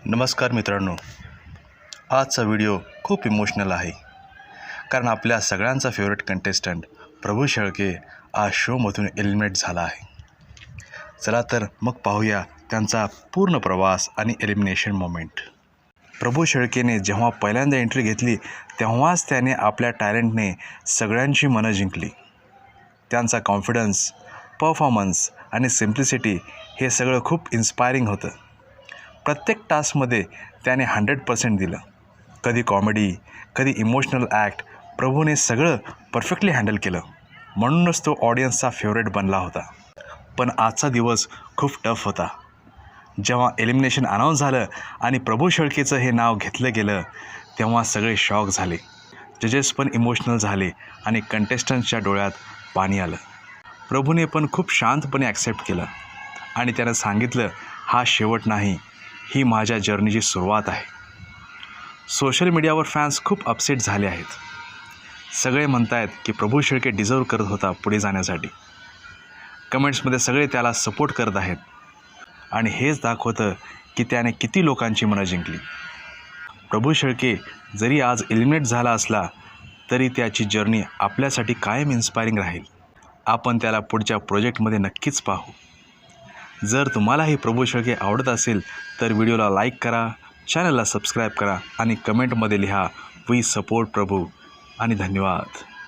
नमस्कार मित्रांनो, आजचा व्हिडिओ खूप इमोशनल आहे. कारण आपल्या सगळ्यांचा फेवरेट कंटेस्टंट प्रभू शेळके आज शोमधून एलिमिनेट झाला आहे. चला तर मग पाहूया त्यांचा पूर्ण प्रवास आणि एलिमिनेशन मोमेंट. प्रभू शेळकेने जेव्हा पहिल्यांदा एंट्री घेतली तेव्हाच त्याने आपल्या टॅलेंटने सगळ्यांची मनं जिंकली. त्यांचा कॉन्फिडन्स, परफॉर्मन्स आणि सिम्प्लिसिटी हे सगळं खूप इन्स्पायरिंग होतं. प्रत्येक टास्कमध्ये त्याने 100% दिलं. कधी कॉमेडी, कधी इमोशनल ॲक्ट. प्रभूने सगळं परफेक्टली हँडल केलं. म्हणूनच तो ऑडियन्सचा फेवरेट बनला होता. पण आजचा दिवस खूप टफ होता. जेव्हा एलिमिनेशन अनाऊन्स झालं आणि प्रभू शेळकेचं हे नाव घेतलं गेलं तेव्हा सगळे शॉक झाले. जजेस पण इमोशनल झाले आणि कंटेस्टंट्सच्या डोळ्यात पाणी आलं. प्रभूने पण खूप शांतपणे ॲक्सेप्ट केलं आणि त्यानं सांगितलं, हा शेवट नाही, ही माझ्या जर्नीची सुरुवात आहे. सोशल मीडियावर फॅन्स खूप अपसेट झाले आहेत. सगळे म्हणत आहेत की प्रभू शेळके डिझर्व करत होता पुढे जाण्यासाठी. कमेंट्समध्ये सगळे त्याला सपोर्ट करत आहेत आणि हेच दाखवतं की त्याने किती लोकांची मनं जिंकली. प्रभू शेळके जरी आज एलिमिनेट झाला असला तरी त्याची जर्नी आपल्यासाठी कायम इन्स्पायरिंग राहील. आपण त्याला पुढच्या प्रोजेक्टमध्ये नक्कीच पाहू. जर तुम्हालाही प्रभू शेळके आवडत असेल तर व्हिडिओला लाईक करा, चॅनलला सबस्क्राईब करा आणि कमेंटमध्ये लिहा, वी सपोर्ट प्रभू. आणि धन्यवाद.